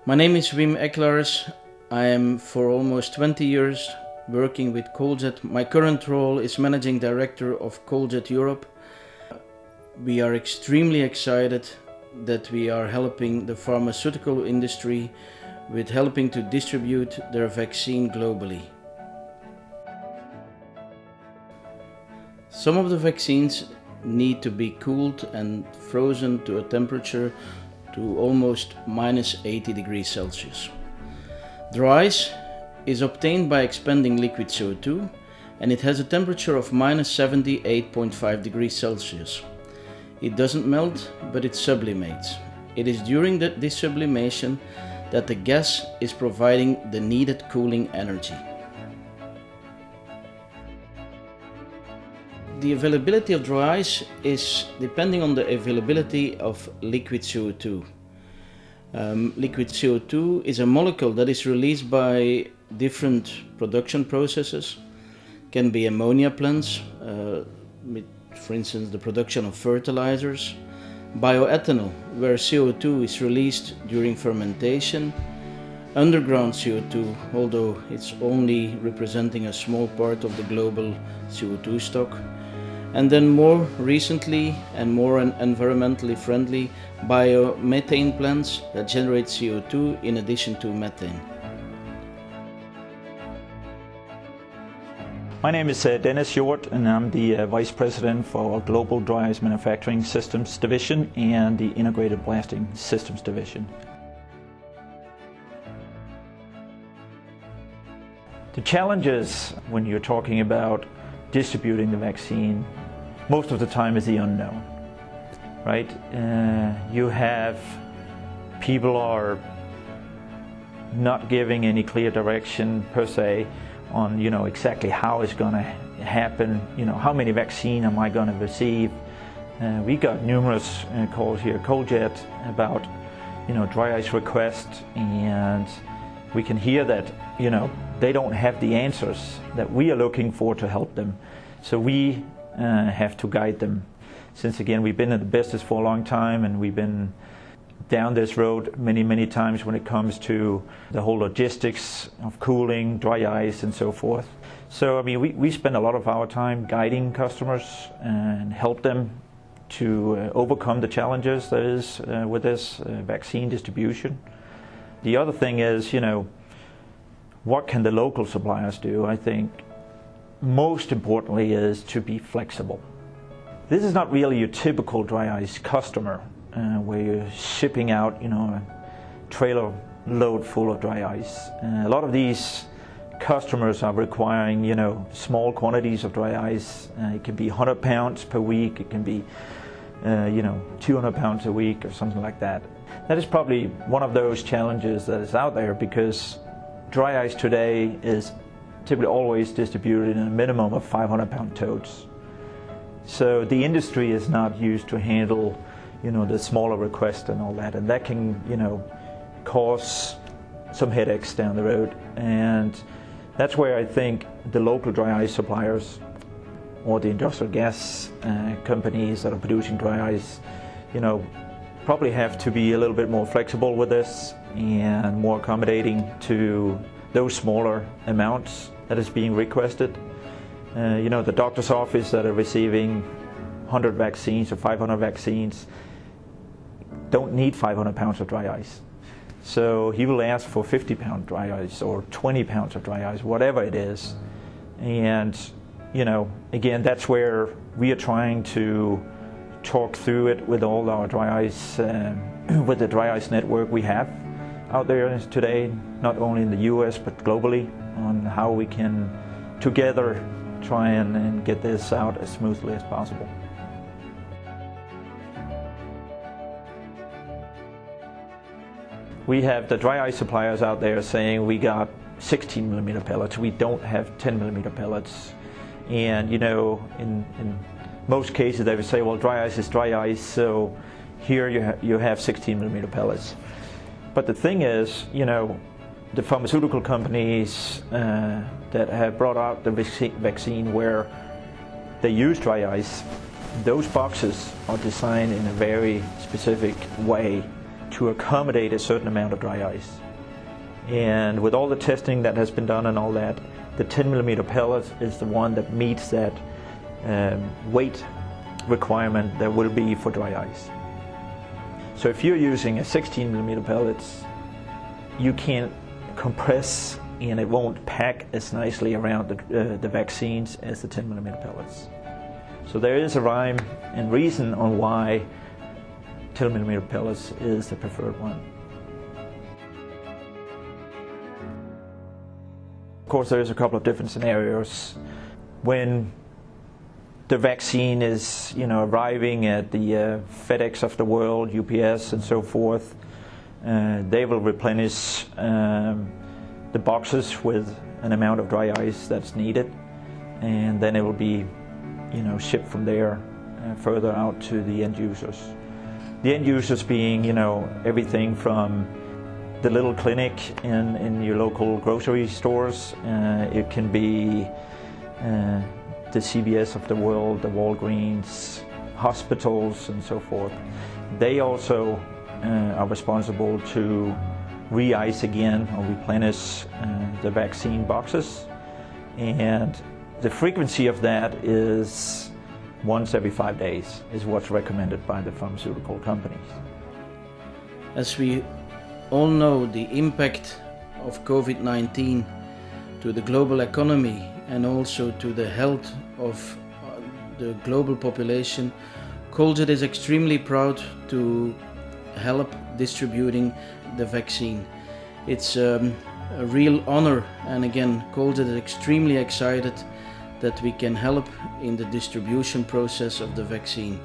My name is Wim Eklars. I am for almost 20 years working with Coljet. My current role is Managing Director of Coljet Europe. We are extremely excited that we are helping the pharmaceutical industry with helping to distribute their vaccine globally. Some of the vaccines need to be cooled and frozen to a temperature to almost minus 80 degrees Celsius. Dry ice is obtained by expanding liquid CO2 and it has a temperature of minus 78.5 degrees Celsius. It doesn't melt, but it sublimates. It is during this sublimation that the gas is providing the needed cooling energy. The availability of dry ice is depending on the availability of liquid CO2. Liquid CO2 is a molecule that is released by different production processes. Can be ammonia plants, for instance the production of fertilizers, bioethanol, where CO2 is released during fermentation, underground CO2, although it's only representing a small part of the global CO2 stock, and then more recently and more environmentally friendly biomethane plants that generate CO2 in addition to methane. My name is Dennis Hjort and I'm the Vice President for Global Dry Ice Manufacturing Systems Division and the Integrated Blasting Systems Division. The challenges when you're talking about distributing the vaccine most of the time is the unknown, right? You have people are not giving any clear direction per se on exactly how it's going to happen, how many vaccine am I going to receive. We got numerous calls here at Coljet about dry ice requests, and we can hear that they don't have the answers that we are looking for to help them. So we have to guide them. Since again we've been in the business for a long time and we've been down this road many times when it comes to the whole logistics of cooling, dry ice and so forth. So I mean we spend a lot of our time guiding customers and help them to overcome the challenges that is with this vaccine distribution. The other thing is, what can the local suppliers do? I think most importantly is to be flexible. This is not really your typical dry ice customer where you're shipping out a trailer load full of dry ice. A lot of these customers are requiring small quantities of dry ice. It can be 100 pounds per week, it can be 200 pounds a week or something like that. That is probably one of those challenges that is out there, because dry ice today is typically always distributed in a minimum of 500-pound totes. So the industry is not used to handle the smaller requests and all that, and that can cause some headaches down the road. And that's where I think the local dry ice suppliers or the industrial gas companies that are producing dry ice probably have to be a little bit more flexible with this and more accommodating to those smaller amounts that is being requested. The doctor's office that are receiving 100 vaccines or 500 vaccines don't need 500 pounds of dry ice. So he will ask for 50-pound dry ice or 20 pounds of dry ice, whatever it is. And again, that's where we are trying to talk through it with all our dry ice, with the dry ice network we have out there today, not only in the US but globally, on how we can together try and get this out as smoothly as possible. We have the dry ice suppliers out there saying we got 16 millimeter pellets, we don't have 10 millimeter pellets. And in most cases they would say, well, dry ice is dry ice, so here you have 16 millimeter pellets. But the thing is, the pharmaceutical companies that have brought out the vaccine where they use dry ice, those boxes are designed in a very specific way to accommodate a certain amount of dry ice. And with all the testing that has been done and all that, the 10 millimeter pellet is the one that meets that weight requirement there will be for dry ice. So if you're using a 16 millimeter pellets, you can't compress and it won't pack as nicely around the vaccines as the 10 millimeter pellets. So there is a rhyme and reason on why 10 millimeter pellets is the preferred one. Of course, there's a couple of different scenarios. When the vaccine is, arriving at the FedEx of the world, UPS, and so forth, they will replenish the boxes with an amount of dry ice that's needed, and then it will be, shipped from there further out to the end users. The end users being, everything from the little clinic in your local grocery stores. It can be the CVS of the world, the Walgreens, hospitals, and so forth. They also are responsible to re-ice again or replenish the vaccine boxes. And the frequency of that is once every 5 days is what's recommended by the pharmaceutical companies. As we all know, the impact of COVID-19 to the global economy and also to the health of the global population, Coljet is extremely proud to help distributing the vaccine. It's a real honor, and again, Coljet is extremely excited that we can help in the distribution process of the vaccine.